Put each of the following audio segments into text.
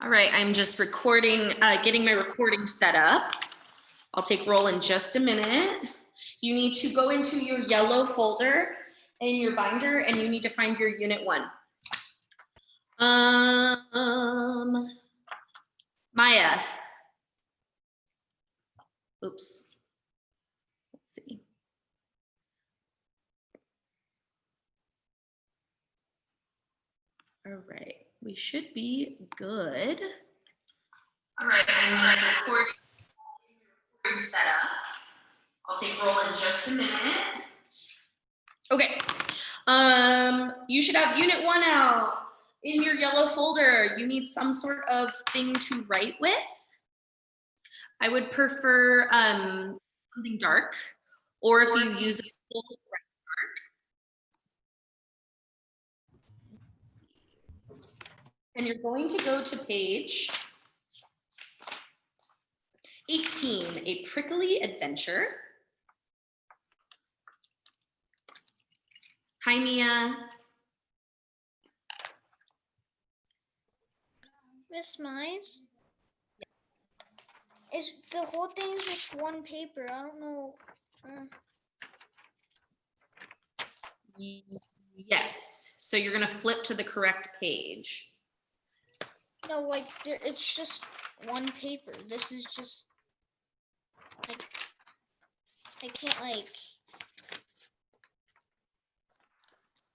All right, I'm just recording, getting my recording set up. I'll take roll in just a minute. You need to go into your yellow folder in your binder and you need to find your unit 1. Maya. Oops. Let's see. All right, we should be good. All right, I'm just recording set up. I'll take roll in just a minute. Okay. You should have unit 1 out in your yellow folder. You need some sort of thing to write with. I would prefer something dark, or if you use a full dark. And you're going to go to page 18, A Prickly Adventure. Hi, Mia. Miss Mize? Is the whole thing just one paper? I don't know. Yes. So you're going to flip to the correct page. No, like it's just one paper. This is just like I can't like.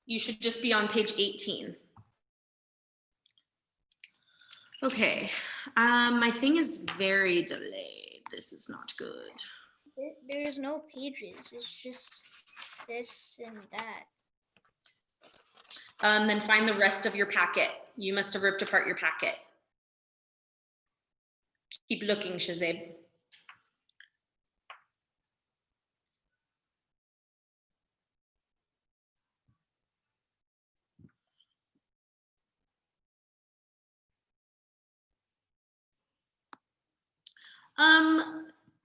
You should just be on page 18. Okay, my thing is very delayed. This is not good. There's no pages. It's just this and that. Then find the rest of your packet. You must have ripped apart your packet. Keep looking, Shazib.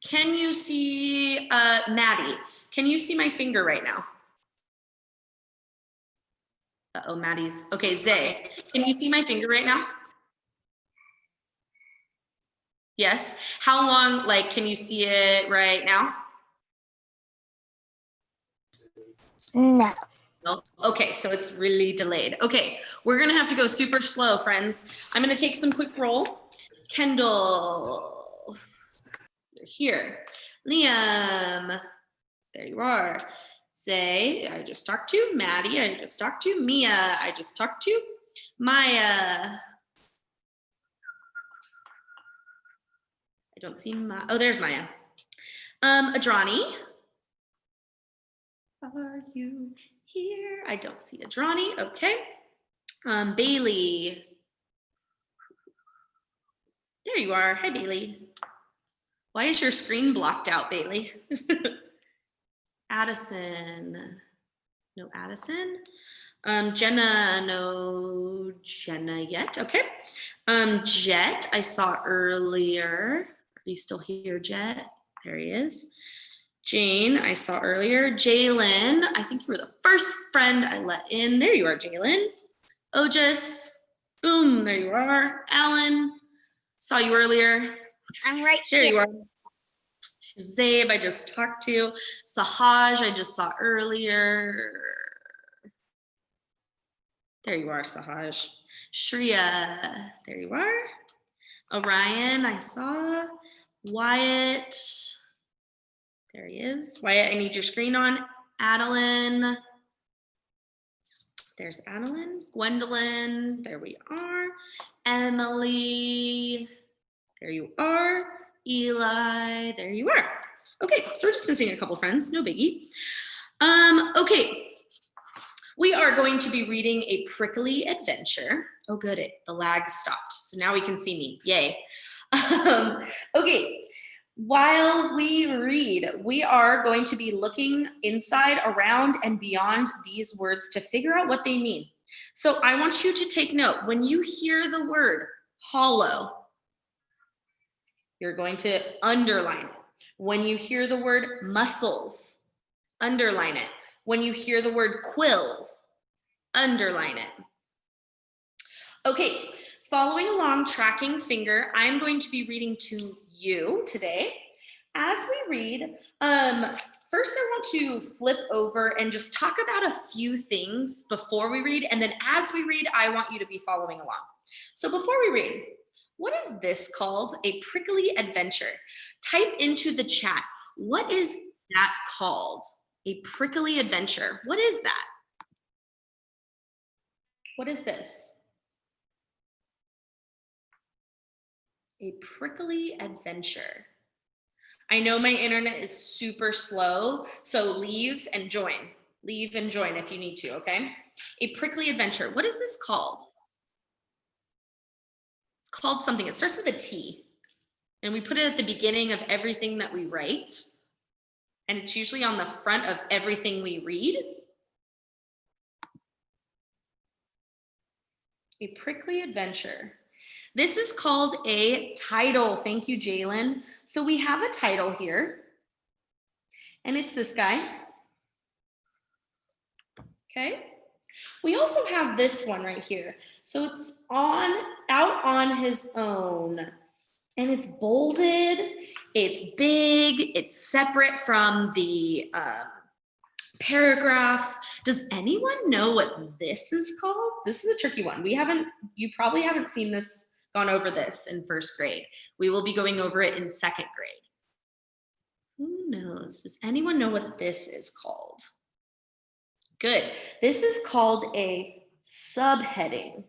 Can you see, Maddie, can you see my finger right now? Uh-oh, Maddie's, okay, Zay, can you see my finger right now? Yes, how long, like, can you see it right now? No. No? Okay, so it's really delayed. Okay, we're gonna have to go super slow, friends. I'm gonna take some quick roll. Kendall, you're here. Liam, there you are. Zay, I just talked to. Maddie, I just talked to. Mia, I just talked to. Maya. I don't see Maya. Oh, there's Maya. Adrani. Are you here? I don't see Adrani. Okay. Bailey. There you are. Hi, Bailey. Why is your screen blocked out, Bailey? Addison. No Addison. Jenna, no Jenna yet. Okay. Jet, I saw earlier. Are you still here, Jet? There he is. Jane, I saw earlier. Jalen, I think you were the first friend I let in. There you are, Jalen. Otis, boom, there you are. Alan, saw you earlier. I'm right there here. You are. Zabe, I just talked to. Sahaj, I just saw earlier. There you are, Sahaj. Shreya, there you are. Orion, I saw. Wyatt, there he is. Wyatt, I need your screen on. Adeline, there's Adeline. Gwendolyn, there we are. Emily, there you are. Eli, there you are. Okay, so we're just missing a couple friends, no biggie. Okay, we are going to be reading A Prickly Adventure. Oh good, the lag stopped, so now we can see me, yay. Okay, while we read, we are going to be looking inside, around, and beyond these words to figure out what they mean. So I want you to take note, when you hear the word hollow, you're going to underline it. When you hear the word muscles, underline it. When you hear the word quills, underline it. Okay, following along, tracking finger, I'm going to be reading to you today. As we read, first I want to flip over and just talk about a few things before we read, and then as we read, I want you to be following along. So before we read, what is this called? A prickly adventure. Type into the chat, what is that called? A prickly adventure. What is that? What is this? A prickly adventure. I know my internet is super slow, so leave and join. Leave and join if you need to, okay? A prickly adventure. What is this called? It's called something. It starts with a T. And we put it at the beginning of everything that we write. And it's usually on the front of everything we read. A prickly adventure. This is called a title. Thank you, Jalen. So we have a title here, and it's this guy. Okay. We also have this one right here. So it's out on his own, and it's bolded. It's big. It's separate from the paragraphs. Does anyone know what this is called? This is a tricky one. You probably haven't seen this, gone over this in first grade. We will be going over it in second grade. Who knows? Does anyone know what this is called? Good. This is called a subheading.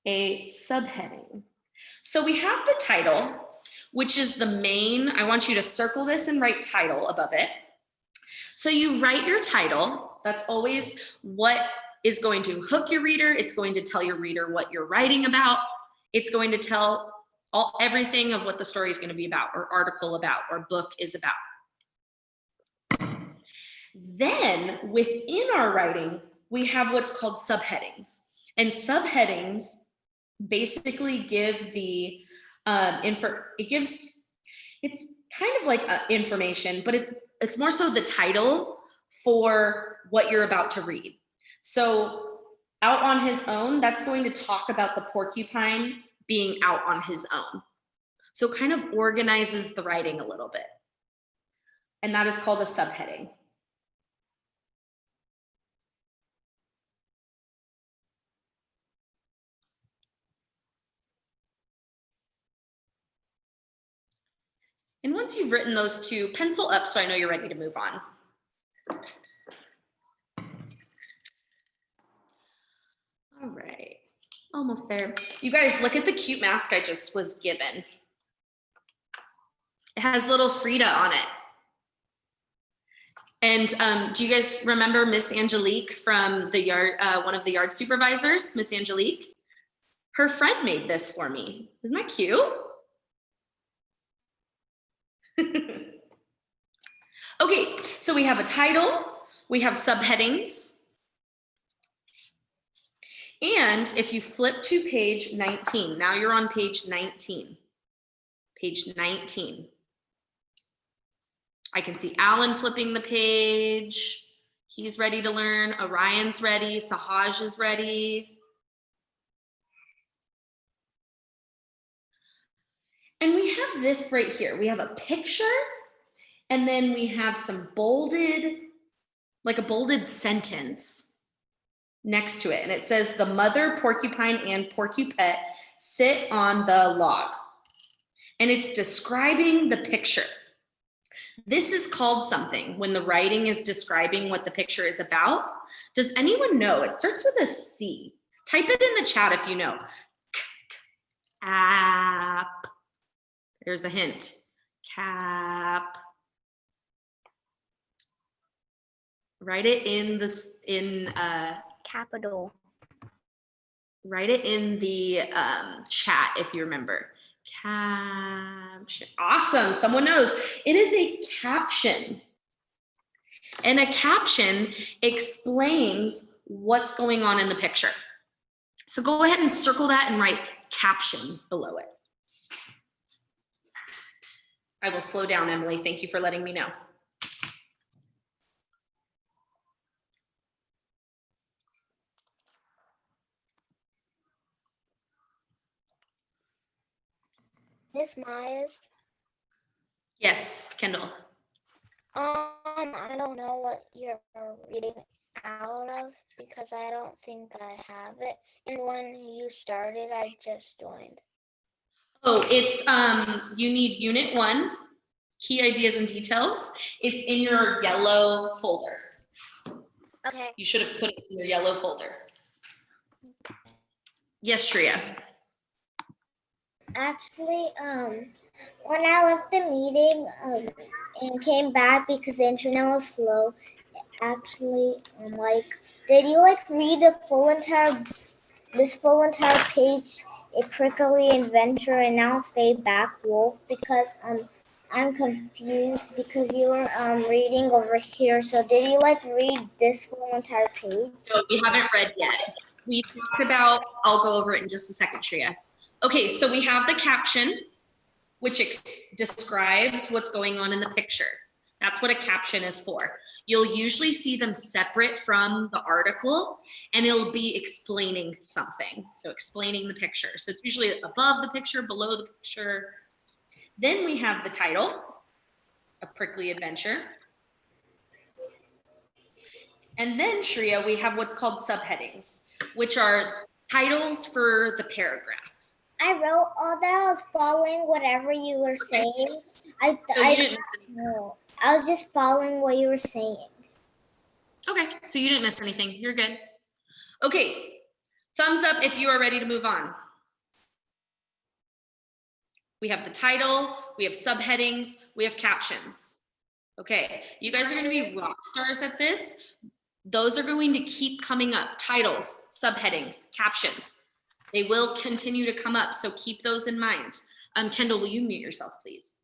A subheading. So we have the title, which is the main. I want you to circle this and write title above it. So you write your title. That's always what is going to hook your reader. It's going to tell your reader what you're writing about. It's going to tell everything of what the story is going to be about, or article about, or book is about. Then within our writing, we have what's called subheadings. And subheadings basically give the it's kind of like information, but it's more so the title for what you're about to read. So out on his own, that's going to talk about the porcupine being out on his own. So it kind of organizes the writing a little bit. And that is called a subheading. And once you've written those two, pencil up so I know you're ready to move on. All right, almost there. You guys, look at the cute mask I just was given. It has little Frida on it. And do you guys remember Miss Angelique from the yard, one of the yard supervisors, Miss Angelique? Her friend made this for me. Isn't that cute? Okay, so we have a title, we have subheadings, and if you flip to page 19, now you're on page 19. Page 19. I can see Alan flipping the page. He's ready to learn. Orion's ready. Sahaj is ready. And we have this right here. We have a picture, and then we have some bolded, like a bolded sentence next to it. And it says, the mother porcupine and porcupette sit on the log. And it's describing the picture. This is called something when the writing is describing what the picture is about. Does anyone know? It starts with a C. Type it in the chat if you know. Cap. There's a hint. Cap. Write it in Capital. Write it in the chat if you remember. Caption. Awesome. Someone knows. It is a caption. And a caption explains what's going on in the picture. So go ahead and circle that and write caption below it. I will slow down, Emily. Thank you for letting me know. Miss Mize. Yes, Kendall. I don't know what you're reading out of because I don't think I have it. And when you started, I just joined. Oh, it's you need Unit 1, Key Ideas and Details. It's in your yellow folder. Okay. You should have put it in your yellow folder. Yes, Shreya. Actually, when I left the meeting and came back because the internet was slow, actually, did you read the full entire page, A Prickly Adventure, and now stay back, Wolf? Because I'm confused because you were reading over here. So did you read this full entire page? No, we haven't read yet. We talked about, I'll go over it in just a second, Shreya. Okay, so we have the caption, which describes what's going on in the picture. That's what a caption is for. You'll usually see them separate from the article, and it'll be explaining something. So explaining the picture. So it's usually above the picture, below the picture. Then we have the title, A Prickly Adventure. And then, Shreya, we have what's called subheadings, which are titles for the paragraph. I wrote all that. I was following whatever you were saying. I was just following what you were saying. Okay, so you didn't miss anything. You're good. Okay, thumbs up if you are ready to move on. We have the title, we have subheadings, we have captions. Okay, you guys are going to be rock stars at this. Those are going to keep coming up. Titles, subheadings, captions. They will continue to come up, so keep those in mind. Kendall, will you mute yourself, please?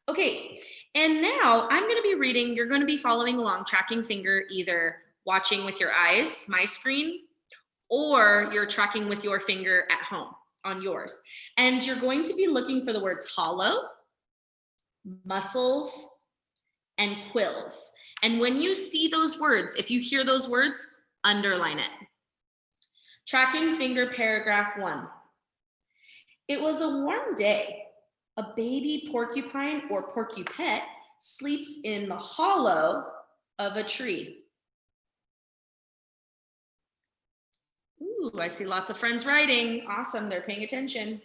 Okay, and now I'm going to be reading. You're going to be following along, tracking finger, either watching with your eyes, my screen, or you're tracking with your finger at home on yours. And you're going to be looking for the words hollow, muscles, and quills. And when you see those words, if you hear those words, underline it. Tracking finger, paragraph 1. It was a warm day. A baby porcupine or porcupette sleeps in the hollow of a tree. Ooh, I see lots of friends writing. Awesome, they're paying attention.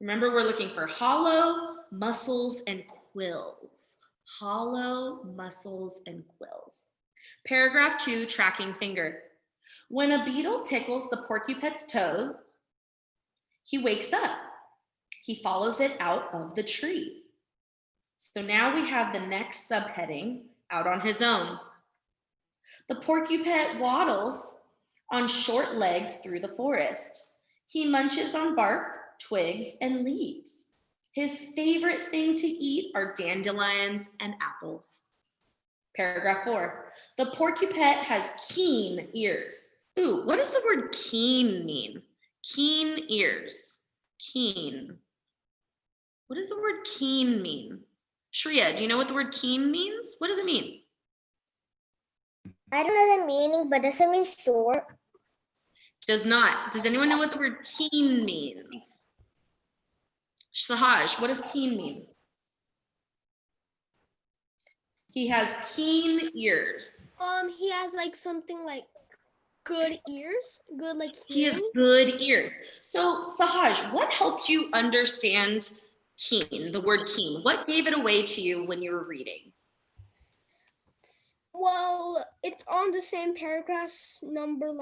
Remember, we're looking for hollow, muscles, and quills. Hollow, muscles, and quills. Paragraph 2, tracking finger. When a beetle tickles the porcupette's toes, he wakes up. He follows it out of the tree. So now we have the next subheading, out on his own. The porcupette waddles on short legs through the forest. He munches on bark, twigs, and leaves. His favorite thing to eat are dandelions and apples. Paragraph 4. The porcupette has keen ears. Ooh, what does the word keen mean? Keen ears. Keen. What does the word keen mean? Shreya, do you know what the word keen means? What does it mean? I don't know the meaning, but does it mean short? Does not. Does anyone know what the word keen means? Sahaj, what does keen mean? He has keen ears. He has something good ears, good hearing. He has good ears. So Sahaj, what helped you understand keen, the word keen? What gave it away to you when you were reading? Well, it's on the same paragraph number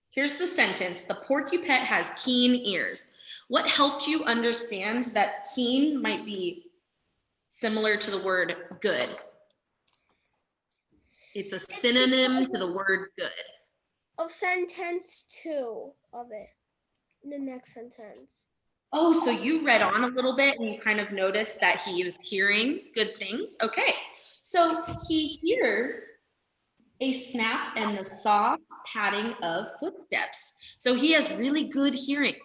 Here's the sentence. The porcupette has keen ears. What helped you understand that keen might be similar to the word good? It's a synonym to the word good. Of sentence 2 of it. The next sentence. Oh, so you read on a little bit and you kind of noticed that he was hearing good things. Okay, so he hears a snap and the soft padding of footsteps. So he has really good hearing.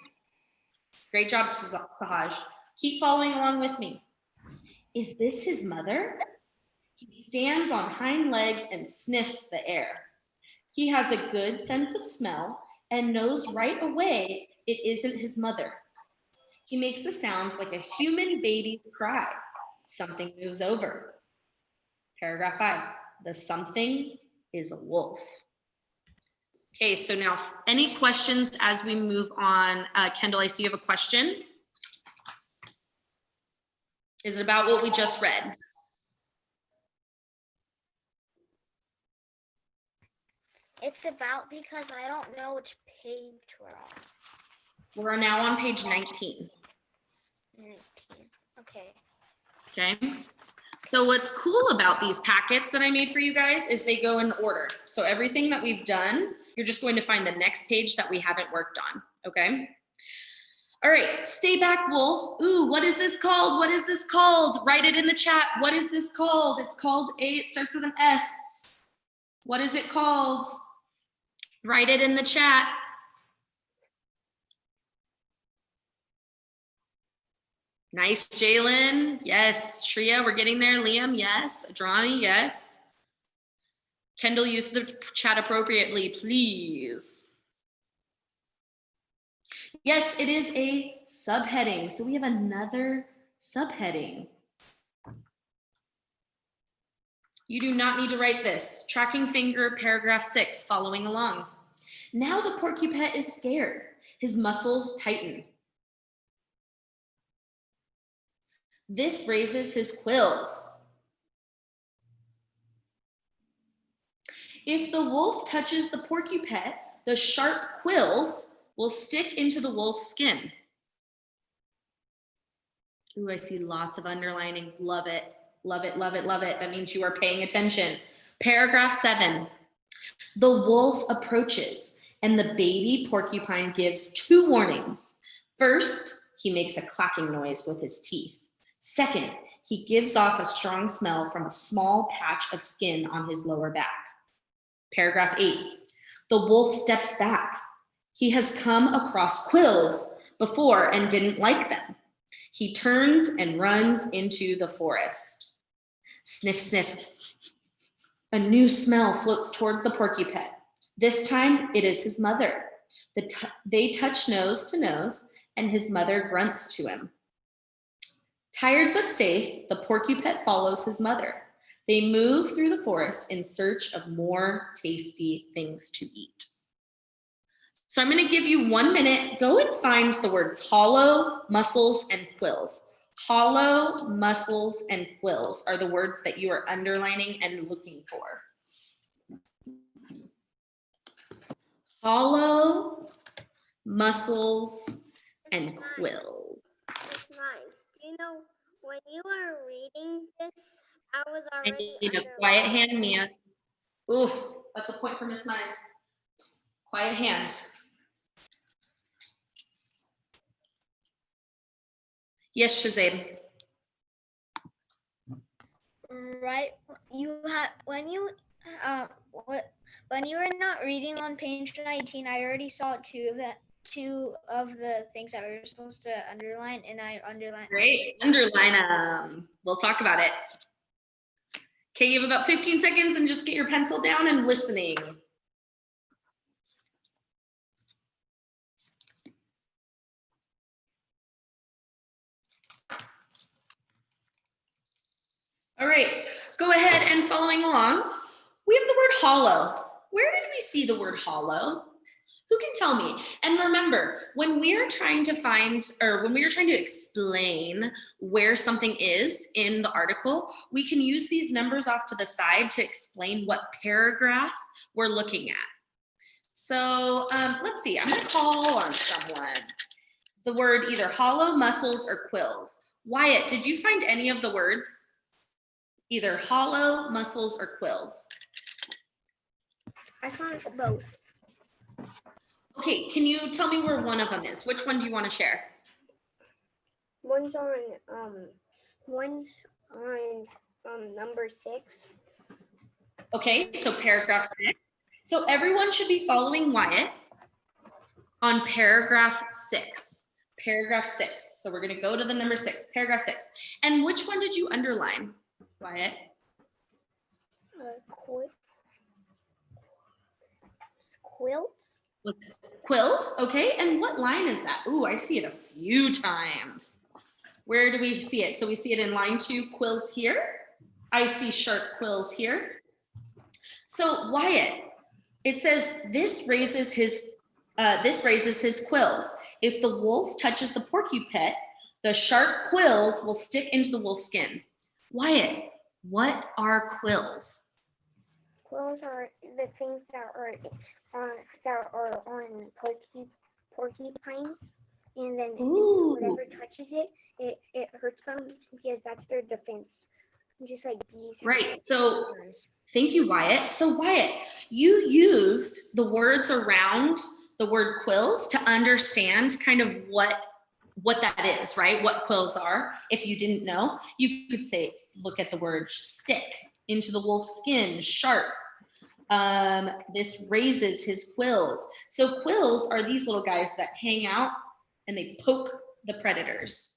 Great job, Sahaj. Keep following along with me. Is this his mother? He stands on hind legs and sniffs the air. He has a good sense of smell and knows right away it isn't his mother. He makes a sound like a human baby's cry. Something moves over. Paragraph 5, the something is a wolf. Okay, so now any questions as we move on? Kendall, I see you have a question. Is it about what we just read? It's about because I don't know which page we're on. We're now on page 19. 19. Okay. Okay. So what's cool about these packets that I made for you guys is they go in order. So everything that we've done, you're just going to find the next page that we haven't worked on. Okay. All right, stay back, wolf. Ooh, what is this called? What is this called? Write it in the chat. What is this called? It's called it starts with an S. What is it called? Write it in the chat. Nice, Jalen. Yes. Shreya, we're getting there. Liam, yes. Adrani, yes. Kendall, use the chat appropriately, please. Yes, it is a subheading. So we have another subheading. You do not need to write this. Tracking finger, paragraph 6, following along. Now the porcupine is scared. His muscles tighten. This raises his quills. If the wolf touches the porcupine, the sharp quills will stick into the wolf's skin. Ooh, I see lots of underlining. Love it. Love it, love it, love it. That means you are paying attention. Paragraph 7. The wolf approaches and the baby porcupine gives 2 warnings. First, he makes a clacking noise with his teeth. Second, he gives off a strong smell from a small patch of skin on his lower back. Paragraph 8. The wolf steps back. He has come across quills before and didn't like them. He turns and runs into the forest. Sniff, sniff. A new smell floats toward the porcupine. This time, it is his mother. They touch nose to nose, and his mother grunts to him. Tired but safe, the porcupine follows his mother. They move through the forest in search of more tasty things to eat. So I'm going to give you 1 minute. Go and find the words hollow, muscles, and quills. Hollow, muscles, and quills are the words that you are underlining and looking for. Hollow, muscles, and quills. It's nice. Do you know when you were reading this, I was I already need a quiet hand, Mia. Ooh, that's a point for Miss Mize. Quiet hand. Yes, Shazam. Right. You had when you were not reading on page 19, I already saw two of the things that we were supposed to underline, and I underlined. Great. Underline them. We'll talk about it. Okay, you have about 15 seconds and just get your pencil down and listening. All right, go ahead and following along. We have the word hollow. Where did we see the word hollow? Who can tell me? And remember, when we are trying to find, or when we are trying to explain where something is in the article, we can use these numbers off to the side to explain what paragraph we're looking at. So let's see, I'm gonna call on someone. The word either hollow, muscles, or quills. Wyatt, did you find any of the words? Either hollow, muscles, or quills? I found both. Okay, can you tell me where one of them is? Which one do you want to share? One's on number 6. Okay, so paragraph 6. So everyone should be following Wyatt on paragraph 6. Paragraph 6. So we're going to go to the number 6, paragraph 6. And which one did you underline, Wyatt? Quilts. Quills, okay. And what line is that? Ooh, I see it a few times. Where do we see it? So we see it in line 2, quills here. I see sharp quills here. So Wyatt, it says this raises his quills. If the wolf touches the porcupine, the sharp quills will stick into the wolf's skin. Wyatt, what are quills? Quills are the things that are on porcupines, and then Ooh. whatever touches it, it hurts them because that's their defense. Just like bees. Right. So thank you, Wyatt. So Wyatt, you used the words around the word quills to understand kind of what that is, right? What quills are. If you didn't know, you could say, look at the word stick into the wolf's skin, sharp. This raises his quills. So quills are these little guys that hang out and they poke the predators.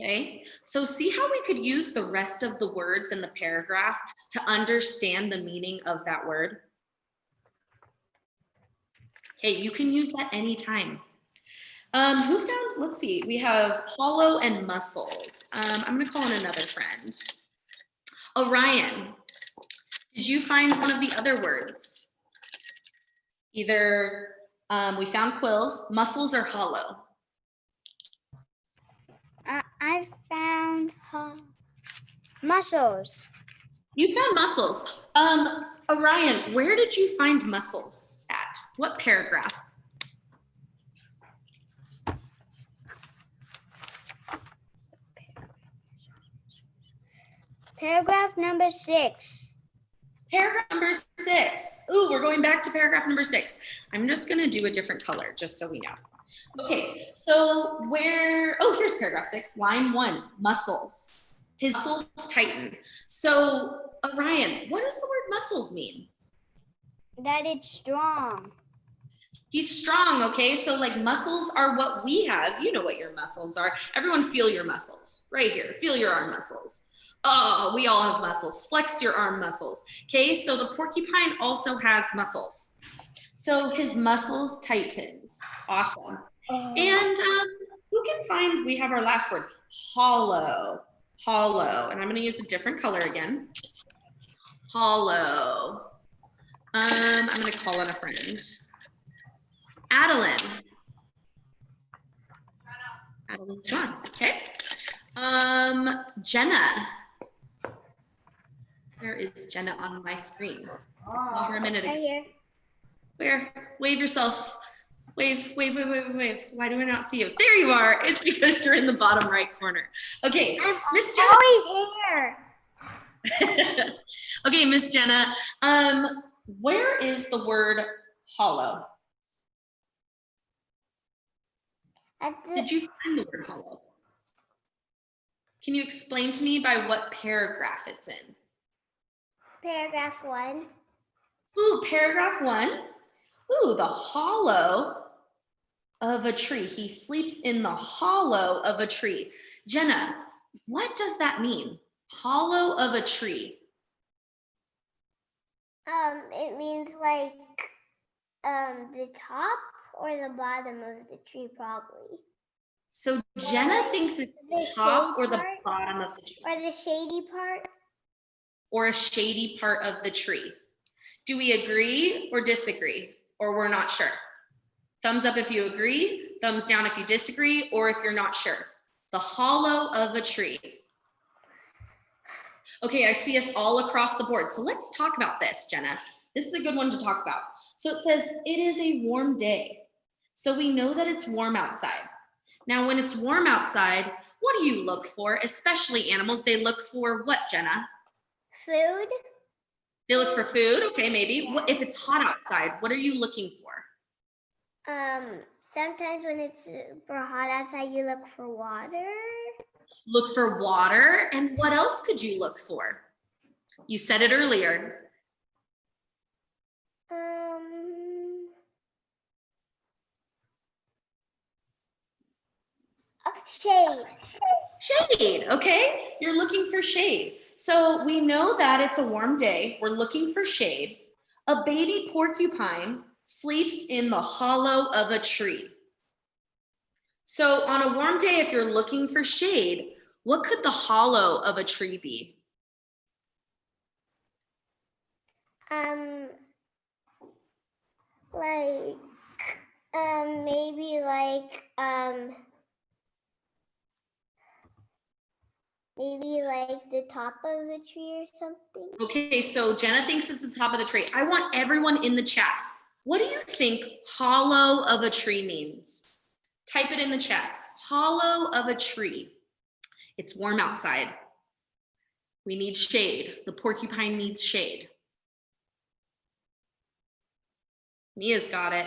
Okay, so see how we could use the rest of the words in the paragraph to understand the meaning of that word? Okay, you can use that anytime. Who found, let's see, we have hollow and muscles. I'm gonna call in another friend. Orion, did you find one of the other words? Either we found quills, muscles, or hollow. I found muscles. You found muscles. Orion, where did you find muscles at? What paragraph? Paragraph number 6. Paragraph number 6. Ooh, we're going back to paragraph number 6. I'm just gonna do a different color just so we know. Okay, so here's paragraph 6, line 1, muscles. His muscles tighten. So Orion, what does the word muscles mean? That it's strong. He's strong, okay? So like muscles are what we have. You know what your muscles are. Everyone feel your muscles right here. Feel your arm muscles. Oh, we all have muscles. Flex your arm muscles. Okay, so the porcupine also has muscles. So his muscles tightened. Awesome. And who can find, we have our last word, hollow. Hollow. And I'm going to use a different color again. Hollow. I'm going to call on a friend. Adeline. Adeline's gone. Okay. Jenna. Where is Jenna on my screen? I saw her a minute ago. Right here. Where? Wave yourself. Wave, wave, wave, wave, wave. Why do I not see you? There you are. It's because you're in the bottom right corner. Okay, Miss Jenna. Always here. Okay, Miss Jenna. Where is the word hollow? Did you find the word hollow? Can you explain to me by what paragraph it's in? Paragraph 1. Ooh, paragraph 1. Ooh, the hollow of a tree. He sleeps in the hollow of a tree. Jenna, what does that mean? Hollow of a tree. It means like the top or the bottom of the tree, probably. So Jenna thinks it's the top or the bottom of the tree. Or the shady part. Or a shady part of the tree. Do we agree or disagree? Or we're not sure? Thumbs up if you agree, thumbs down if you disagree, or if you're not sure. The hollow of a tree. Okay, I see us all across the board. So let's talk about this, Jenna. This is a good one to talk about. So it says, it is a warm day. So we know that it's warm outside. Now, when it's warm outside, what do you look for? Especially animals, they look for what, Jenna? Food. They look for food, okay, maybe. What, if it's hot outside, what are you looking for? Sometimes when it's super hot outside, you look for water. Look for water, and what else could you look for? You said it earlier. Shade. Shade, okay? You're looking for shade. So we know that it's a warm day. We're looking for shade. A baby porcupine sleeps in the hollow of a tree. So on a warm day, if you're looking for shade, what could the hollow of a tree be? Like, maybe like, maybe like the top of the tree or something. Okay, so Jenna thinks it's the top of the tree. I want everyone in the chat. What do you think hollow of a tree means? Type it in the chat. Hollow of a tree. It's warm outside. We need shade. The porcupine needs shade. Mia's got it.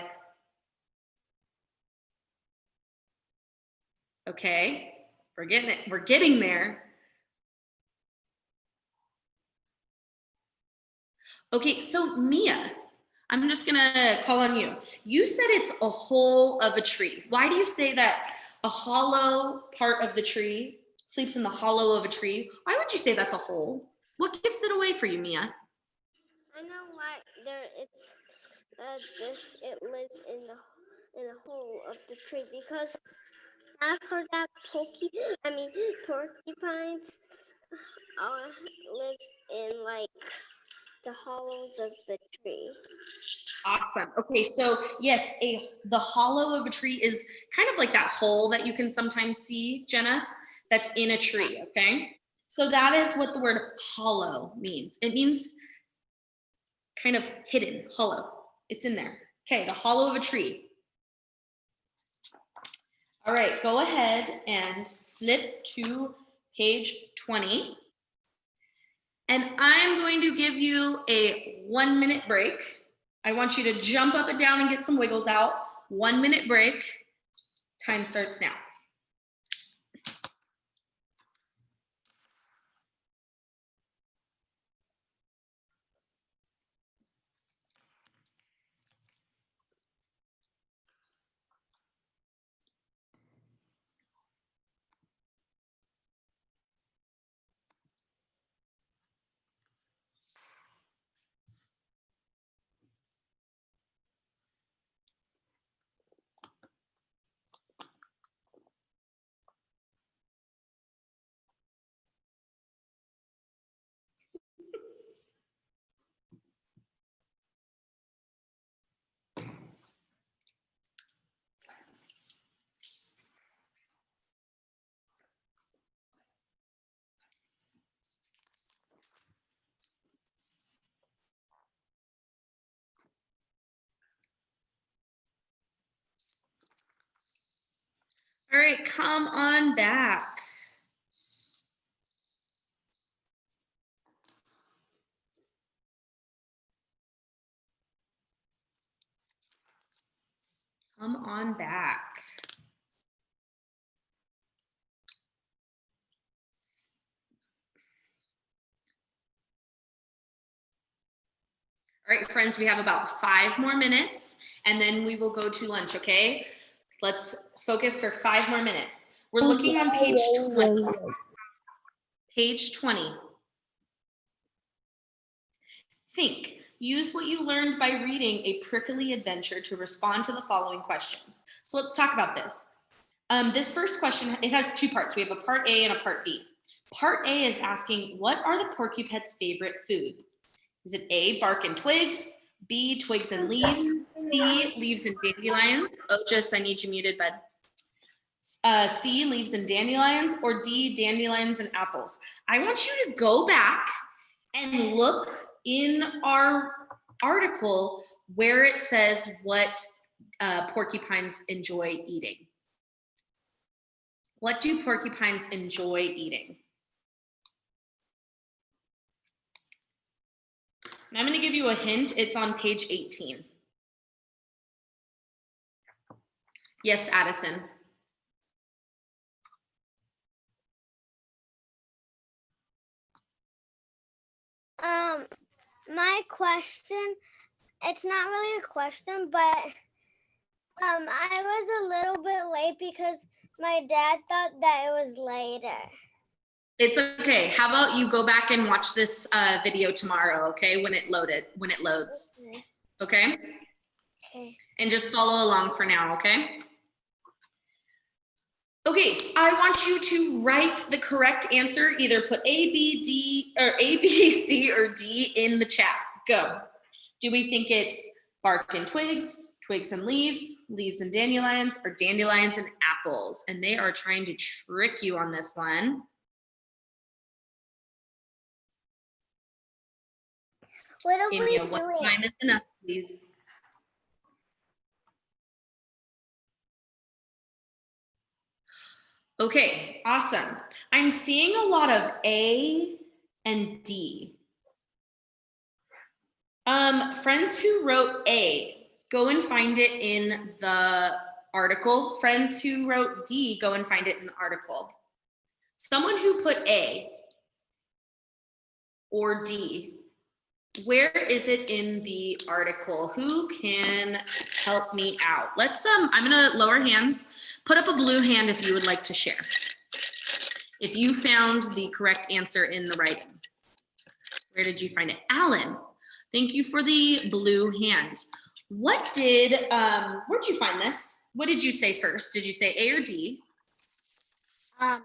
Okay, we're getting it. We're getting there. Okay, so Mia, I'm just gonna call on you. You said it's a hole of a tree. Why do you say that a hollow part of the tree sleeps in the hollow of a tree? Why would you say that's a hole? What gives it away for you, Mia? I know why it lives in the hole of the tree because I've heard that porcupines live in like the hollows of the tree. Awesome. Okay, so yes, the hollow of a tree is kind of like that hole that you can sometimes see, Jenna, that's in a tree, okay? So that is what the word hollow means. It means kind of hidden, hollow. It's in there. Okay, the hollow of a tree. All right, go ahead and flip to page 20. And I'm going to give you a 1-minute break. I want you to jump up and down and get some wiggles out. 1-minute break. Time starts now. All right, come on back. Come on back. All right, friends, we have about 5 more minutes and then we will go to lunch, okay? Let's focus for 5 more minutes. We're looking on page 20. Page 20. Think. Use what you learned by reading A Prickly Adventure to respond to the following questions. So let's talk about this. This first question, it has 2 parts. We have a part A and a part B. Part A is asking, what are the porcupet's favorite food? Is it A, bark and twigs, B, twigs and leaves, C, leaves and dandelions? Oh, just, I need you muted, bud. C, leaves and dandelions, or D, dandelions and apples? I want you to go back and look in our article where it says what porcupines enjoy eating. What do porcupines enjoy eating? And I'm going to give you a hint. It's on page 18. Yes, Addison. My question, it's not really a question, but I was a little bit late because my dad thought that it was later. It's okay. How about you go back and watch this video tomorrow, okay? When it loads. Okay? Okay. And just follow along for now, okay? Okay, I want you to write the correct answer. Either put A, B, D, or A, B, C, or D in the chat. Go. Do we think it's bark and twigs, twigs and leaves, leaves and dandelions, or dandelions and apples? And they are trying to trick you on this one. What are Give we me a one doing? time is enough, please. Okay, awesome. I'm seeing a lot of A and D. Friends who wrote A, go and find it in the article. Friends who wrote D, go and find it in the article. Someone who put A or D, where is it in the article? Who can help me out? Let's, I'm gonna lower hands. Put up a blue hand if you would like to share. If you found the correct answer in the writing. Where did you find it? Alan, thank you for the blue hand. What did, where'd you find this? What did you say first? Did you say A or D? I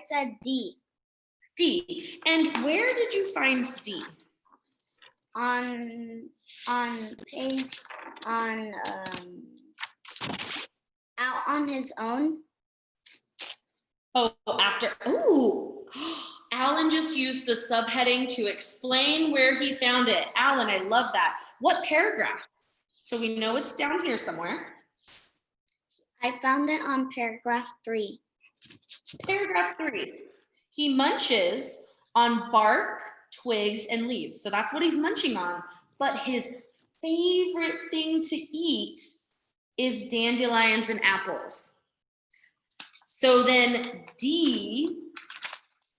said D. D. And where did you find D? On page out on his own. Oh, after, oh, Alan just used the subheading to explain where he found it. Alan, I love that. What paragraph? So we know it's down here somewhere. I found it on paragraph 3. Paragraph 3. He munches on bark, twigs, and leaves. So that's what he's munching on. But his favorite thing to eat is dandelions and apples. So then D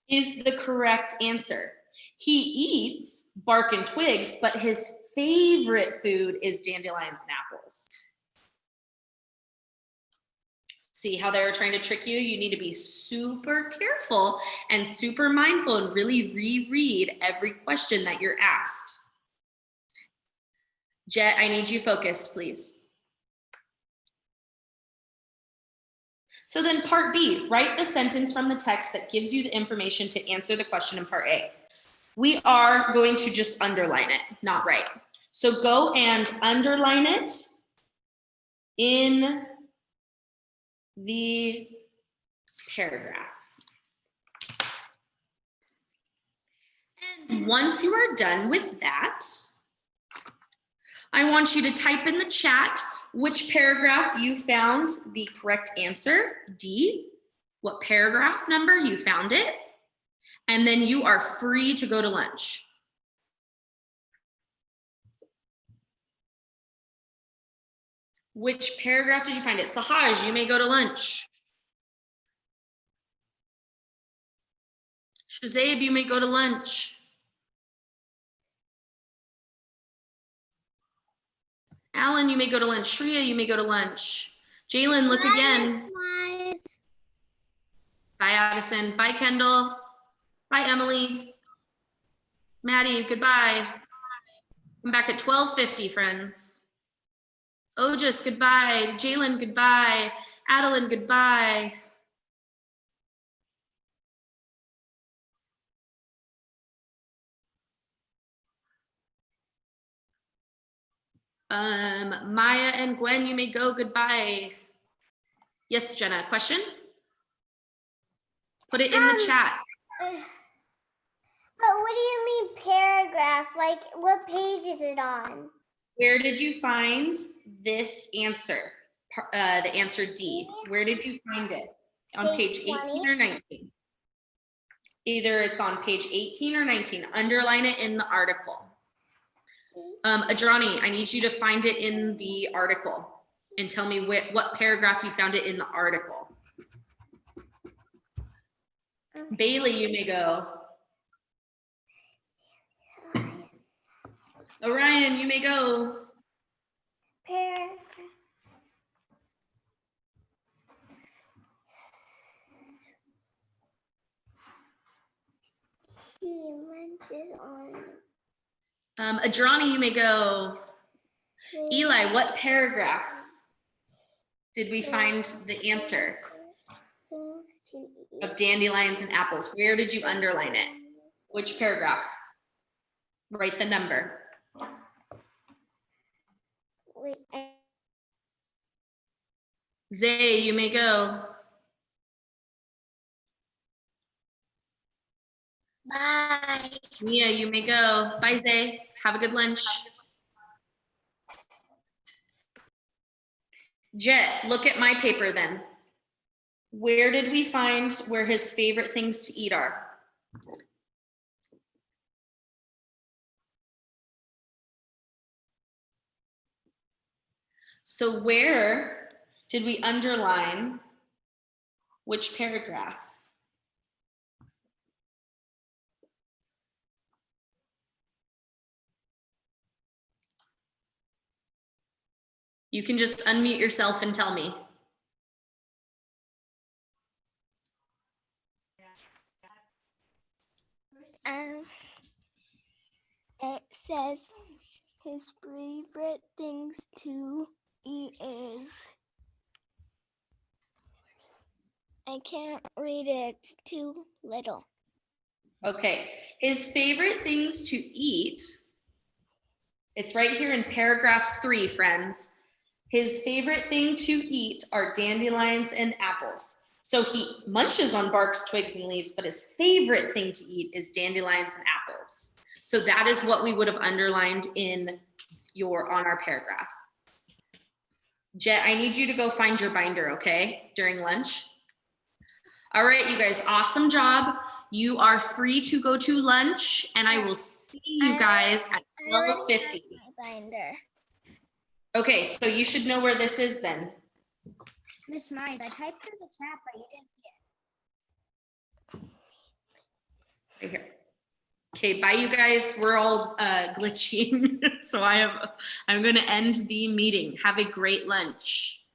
is the correct answer. He eats bark and twigs, but his favorite food is dandelions and apples. See how they're trying to trick you? You need to be super careful and super mindful and really reread every question that you're asked. Jet, I need you focused, please. So then part B, write the sentence from the text that gives you the information to answer the question in part A. We are going to just underline it, not write. So go and underline it in the paragraph. And once you are done with that, I want you to type in the chat which paragraph you found the correct answer, D, what paragraph number you found it, and then you are free to go to lunch. Which paragraph did you find it? Sahaj, you may go to lunch. Shazaib, you may go to lunch. Alan, you may go to lunch. Shreya, you may go to lunch. Jalen, look again. Mize. Bye, Addison. Bye, Kendall. Bye, Emily. Maddie, goodbye. I'm back at 12:50, friends. Ojas, goodbye. Jalen, goodbye. Adeline, goodbye. Maya and Gwen, you may go. Goodbye. Yes, Jenna, question? Put it in the chat. But what do you mean paragraph? Like, what page is it on? Where did you find this answer? The answer D. Where did you find it? On page 18 or 19? Either it's on page 18 or 19. Underline it in the article. Adrani, I need you to find it in the article and tell me what paragraph you found it in the article. Bailey, you may go. Orion, you may go. Paragraph. He munches on. Adrani, you may go. Eli, what paragraph did we find the answer of dandelions and apples? Where did you underline it? Which paragraph? Write the number. Wait, Zay, you may go. Bye. Mia, you may go. Bye, Zay. Have a good lunch. Jet, look at my paper then. Where did we find where his favorite things to eat are? So where did we underline which paragraph? You can just unmute yourself and tell me. It says his favorite things to eat is. I can't read it. It's too little. Okay, his favorite things to eat, it's right here in paragraph 3, friends. His favorite thing to eat are dandelions and apples. So he munches on barks, twigs, and leaves, but his favorite thing to eat is dandelions and apples. So that is what we would have underlined on our paragraph. Jet, I need you to go find your binder, okay, during lunch. All right, you guys, awesome job. You are free to go to lunch, and I will see you guys at 12:50. Binder. Okay, so you should know where this is then. Miss Mize, I typed in the chat, but you didn't see it. Right here. Okay, bye you guys. We're all glitching. So I'm gonna end the meeting. Have a great lunch.